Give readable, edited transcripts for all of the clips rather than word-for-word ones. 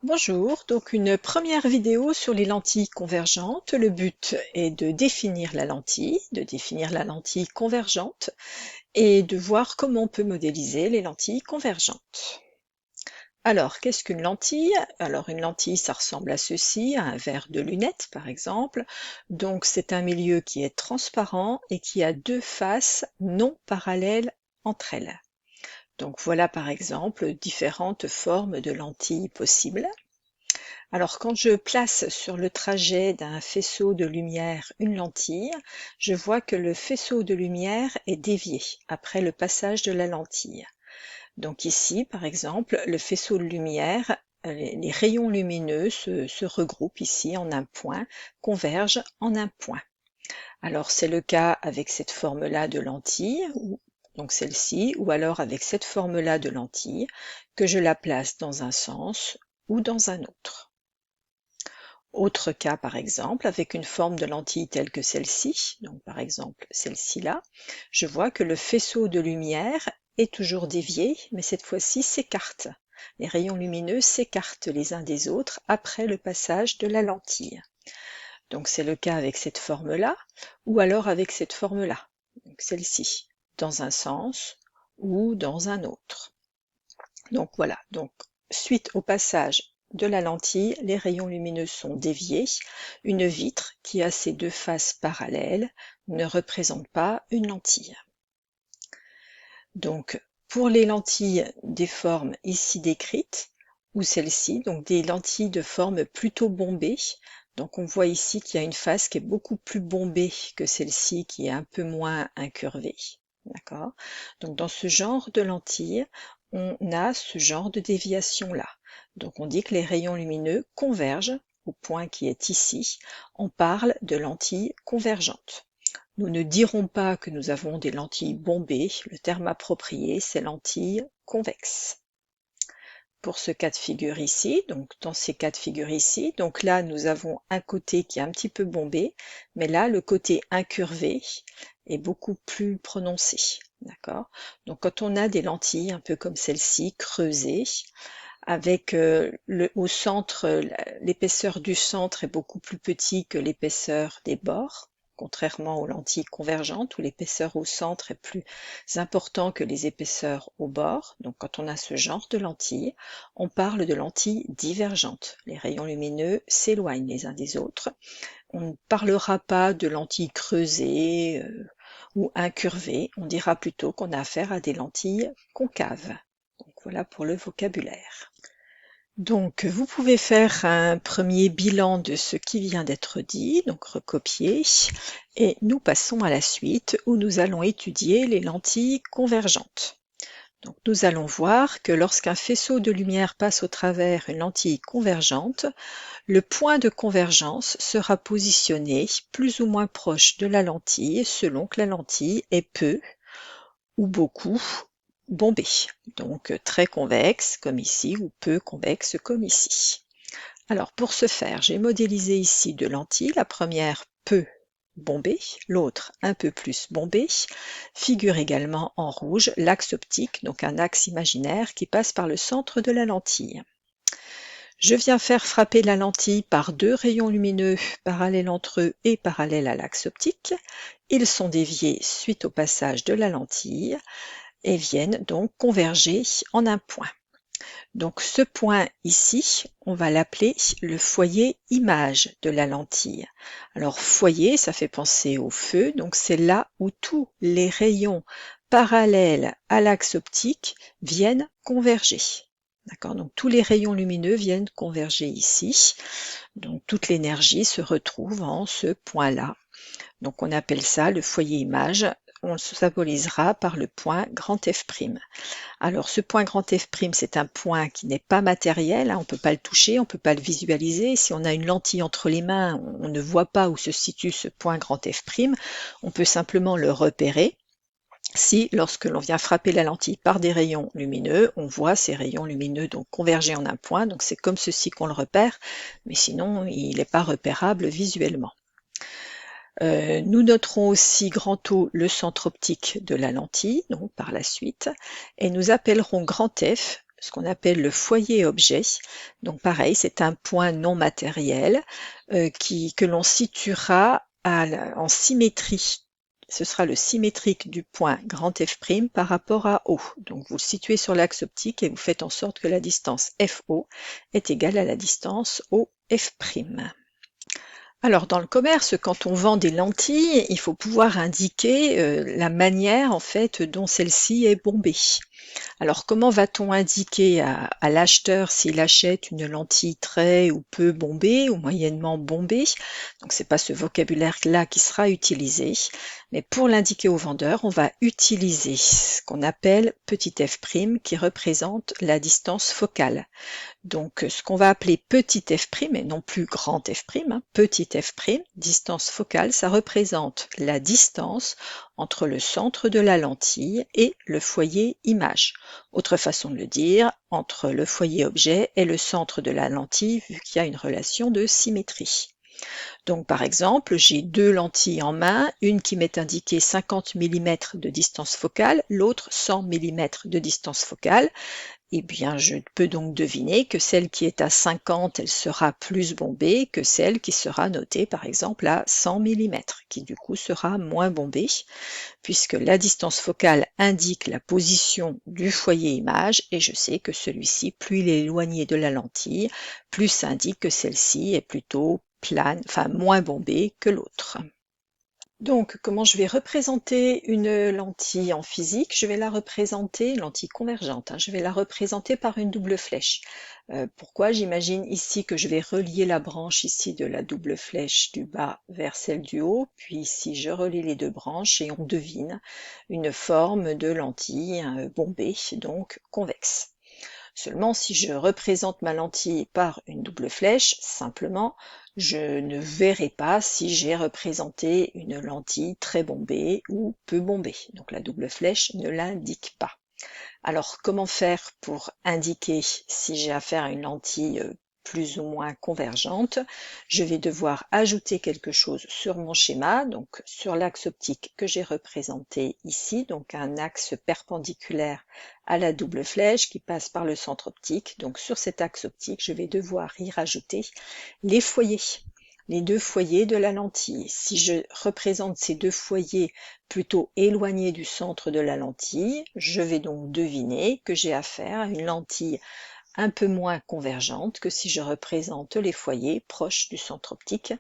Bonjour, donc une première vidéo sur les lentilles convergentes. Le but est de définir la lentille convergente et de voir comment on peut modéliser les lentilles convergentes. Alors, qu'est-ce qu'une lentille? Alors, une lentille, ça ressemble à ceci, à un verre de lunettes par exemple. Donc, c'est un milieu qui est transparent et qui a deux faces non parallèles entre elles. Donc, voilà par exemple différentes formes de lentilles possibles. Alors quand je place sur le trajet d'un faisceau de lumière une lentille, je vois que le faisceau de lumière est dévié après le passage de la lentille. Donc ici, par exemple, le faisceau de lumière, les rayons lumineux se regroupent ici en un point, convergent en un point. Alors c'est le cas avec cette forme-là de lentille, donc celle-ci, ou alors avec cette forme-là de lentille, que je la place dans un sens ou dans un autre. Autre cas par exemple, avec une forme de lentille telle que celle-ci, donc par exemple celle-ci-là, je vois que le faisceau de lumière est toujours dévié, mais cette fois-ci s'écarte. Les rayons lumineux s'écartent les uns des autres après le passage de la lentille. Donc c'est le cas avec cette forme-là, ou alors avec cette forme-là, donc celle-ci, dans un sens ou dans un autre. Donc voilà, donc suite au passage de la lentille, les rayons lumineux sont déviés. Une vitre qui a ses deux faces parallèles ne représente pas une lentille. Donc pour les lentilles des formes ici décrites, ou celles-ci, donc des lentilles de forme plutôt bombée, donc on voit ici qu'il y a une face qui est beaucoup plus bombée que celle-ci qui est un peu moins incurvée. D'accord? Donc dans ce genre de lentilles, on a ce genre de déviation-là. Donc on dit que les rayons lumineux convergent au point qui est ici. On parle de lentilles convergentes. Nous ne dirons pas que nous avons des lentilles bombées, le terme approprié c'est lentilles convexes. Pour ce cas de figure ici, donc dans ces cas de figure ici, donc là nous avons un côté qui est un petit peu bombé, mais là le côté incurvé est beaucoup plus prononcé. D'accord? Donc quand on a des lentilles un peu comme celle-ci, creusées, avec au centre, l'épaisseur du centre est beaucoup plus petite que l'épaisseur des bords, contrairement aux lentilles convergentes où l'épaisseur au centre est plus important que les épaisseurs au bord. Donc quand on a ce genre de lentilles, on parle de lentilles divergentes. Les rayons lumineux s'éloignent les uns des autres. On ne parlera pas de lentilles creusées ou incurvées, on dira plutôt qu'on a affaire à des lentilles concaves. Donc voilà pour le vocabulaire. Donc, vous pouvez faire un premier bilan de ce qui vient d'être dit, donc recopier, et nous passons à la suite où nous allons étudier les lentilles convergentes. Donc, nous allons voir que lorsqu'un faisceau de lumière passe au travers une lentille convergente, le point de convergence sera positionné plus ou moins proche de la lentille selon que la lentille est peu ou beaucoup bombé, donc très convexe comme ici ou peu convexe comme ici. Alors pour ce faire, j'ai modélisé ici deux lentilles, la première peu bombée, l'autre un peu plus bombée. Figure également en rouge l'axe optique, donc un axe imaginaire qui passe par le centre de la lentille. Je viens faire frapper la lentille par deux rayons lumineux parallèles entre eux et parallèles à l'axe optique. Ils sont déviés suite au passage de la lentille et viennent donc converger en un point. Donc ce point ici, on va l'appeler le foyer image de la lentille. Alors foyer, ça fait penser au feu, donc c'est là où tous les rayons parallèles à l'axe optique viennent converger. D'accord, donc tous les rayons lumineux viennent converger ici. Donc toute l'énergie se retrouve en ce point-là. Donc on appelle ça le foyer image. On le symbolisera par le point grand F'. Alors ce point grand F', c'est un point qui n'est pas matériel, on ne peut pas le toucher, on ne peut pas le visualiser. Si on a une lentille entre les mains, on ne voit pas où se situe ce point grand F', on peut simplement le repérer. Si, lorsque l'on vient frapper la lentille par des rayons lumineux, on voit ces rayons lumineux donc converger en un point, donc c'est comme ceci qu'on le repère, mais sinon il n'est pas repérable visuellement. Nous noterons aussi grand O le centre optique de la lentille, donc par la suite, et nous appellerons grand F ce qu'on appelle le foyer objet. Donc pareil, c'est un point non matériel que l'on situera en symétrie. Ce sera le symétrique du point grand F' par rapport à O. Donc vous le situez sur l'axe optique et vous faites en sorte que la distance FO est égale à la distance OF'. Alors dans le commerce, quand on vend des lentilles, il faut pouvoir indiquer la manière en fait dont celle-ci est bombée. Alors comment va-t-on indiquer à l'acheteur s'il achète une lentille très ou peu bombée ou moyennement bombée? Donc c'est pas ce vocabulaire-là qui sera utilisé, mais pour l'indiquer au vendeur, on va utiliser ce qu'on appelle petit f' qui représente la distance focale. Donc ce qu'on va appeler petit f' et non plus grand f', petit f', distance focale, ça représente la distance entre le centre de la lentille et le foyer image. Autre façon de le dire, entre le foyer objet et le centre de la lentille, vu qu'il y a une relation de symétrie. Donc par exemple, j'ai deux lentilles en main, une qui m'est indiquée 50 mm de distance focale, l'autre 100 mm de distance focale. Eh bien, je peux donc deviner que celle qui est à 50, elle sera plus bombée que celle qui sera notée par exemple à 100 mm, qui du coup sera moins bombée, puisque la distance focale indique la position du foyer image, et je sais que celui-ci, plus il est éloigné de la lentille, plus ça indique que celle-ci est plutôt plane, enfin moins bombée que l'autre. Donc, comment je vais représenter une lentille en physique? Je vais la représenter, une lentille convergente, je vais la représenter par une double flèche. Pourquoi? J'imagine ici que je vais relier la branche ici de la double flèche du bas vers celle du haut, puis ici je relie les deux branches et on devine une forme de lentille bombée, donc convexe. Seulement, si je représente ma lentille par une double flèche, simplement, je ne verrai pas si j'ai représenté une lentille très bombée ou peu bombée. Donc la double flèche ne l'indique pas. Alors, comment faire pour indiquer si j'ai affaire à une lentille plus ou moins convergente? Je vais devoir ajouter quelque chose sur mon schéma, donc sur l'axe optique que j'ai représenté ici, donc un axe perpendiculaire à la double flèche qui passe par le centre optique. Donc sur cet axe optique, je vais devoir y rajouter les foyers. Les deux foyers de la lentille. Si je représente ces deux foyers plutôt éloignés du centre de la lentille, je vais donc deviner que j'ai affaire à une lentille un peu moins convergente que si je représente les foyers proches du centre optique.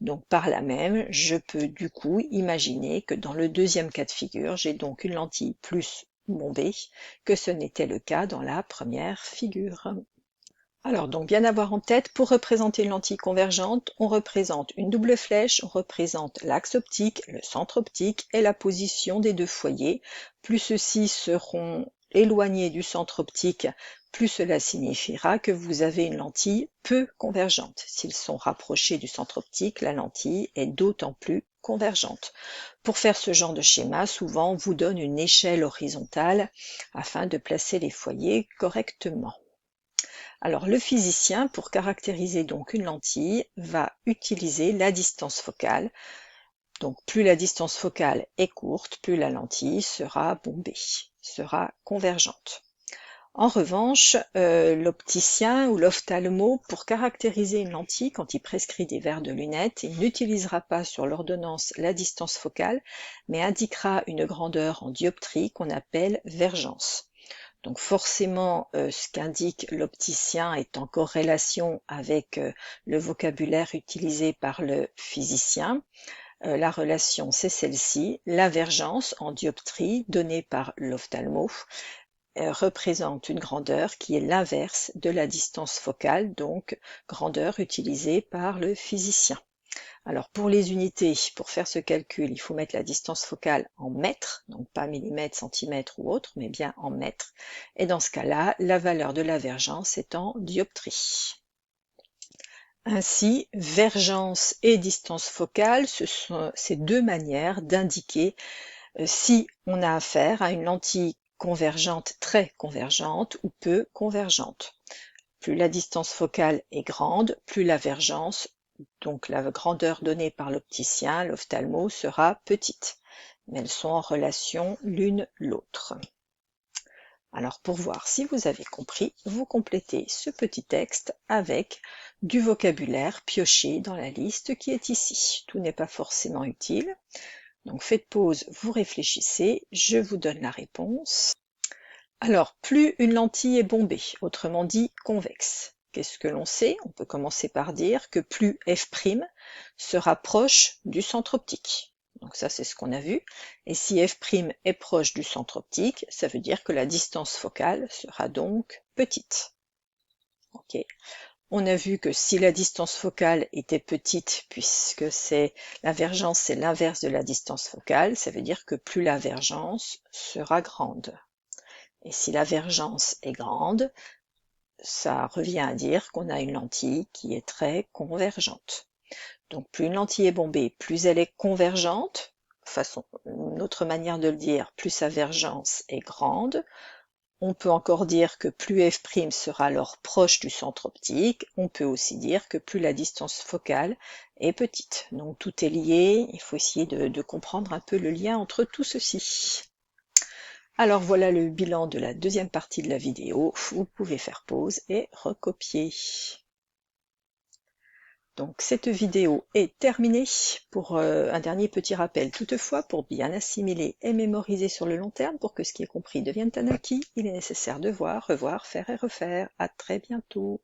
Donc par là même, je peux du coup imaginer que dans le deuxième cas de figure, j'ai donc une lentille plus bombée que ce n'était le cas dans la première figure. Alors, donc bien avoir en tête, pour représenter une lentille convergente, on représente une double flèche, on représente l'axe optique, le centre optique et la position des deux foyers. Plus ceux-ci seront éloignés du centre optique, plus cela signifiera que vous avez une lentille peu convergente. S'ils sont rapprochés du centre optique, la lentille est d'autant plus convergente. Pour faire ce genre de schéma, souvent on vous donne une échelle horizontale afin de placer les foyers correctement. Alors le physicien, pour caractériser donc une lentille, va utiliser la distance focale. Donc plus la distance focale est courte, plus la lentille sera bombée, sera convergente. En revanche, l'opticien ou l'ophtalmo, pour caractériser une lentille, quand il prescrit des verres de lunettes, il n'utilisera pas sur l'ordonnance la distance focale, mais indiquera une grandeur en dioptrie qu'on appelle vergence. Donc forcément, ce qu'indique l'opticien est en corrélation avec le vocabulaire utilisé par le physicien. La relation, c'est celle-ci. La vergence en dioptrie donnée par l'ophtalmo représente une grandeur qui est l'inverse de la distance focale, donc grandeur utilisée par le physicien. Alors pour les unités, pour faire ce calcul, il faut mettre la distance focale en mètres, donc pas millimètres, centimètres ou autre, mais bien en mètres. Et dans ce cas-là, la valeur de la vergence est en dioptrie. Ainsi, vergence et distance focale, ce sont ces deux manières d'indiquer si on a affaire à une lentille convergente, très convergente ou peu convergente. Plus la distance focale est grande, plus la vergence, donc la grandeur donnée par l'opticien, l'ophtalmo, sera petite. Mais elles sont en relation l'une l'autre. Alors pour voir si vous avez compris, vous complétez ce petit texte avec du vocabulaire pioché dans la liste qui est ici. Tout n'est pas forcément utile. Donc faites pause, vous réfléchissez, je vous donne la réponse. Alors, plus une lentille est bombée, autrement dit convexe. Qu'est-ce que l'on sait? On peut commencer par dire que plus f' se rapproche du centre optique. Donc ça, c'est ce qu'on a vu. Et si f' est proche du centre optique, ça veut dire que la distance focale sera donc petite. Ok. On a vu que si la distance focale était petite, puisque la vergence c'est l'inverse de la distance focale, ça veut dire que plus la vergence sera grande. Et si la vergence est grande, ça revient à dire qu'on a une lentille qui est très convergente. Donc plus une lentille est bombée, plus elle est convergente. Une autre manière de le dire, plus sa vergence est grande. On peut encore dire que plus f' sera alors proche du centre optique. On peut aussi dire que plus la distance focale est petite. Donc tout est lié, il faut essayer de comprendre un peu le lien entre tout ceci. Alors voilà le bilan de la deuxième partie de la vidéo. Vous pouvez faire pause et recopier. Donc cette vidéo est terminée. Pour un dernier petit rappel toutefois, pour bien assimiler et mémoriser sur le long terme, pour que ce qui est compris devienne un acquis, il est nécessaire de voir, revoir, faire et refaire. À très bientôt.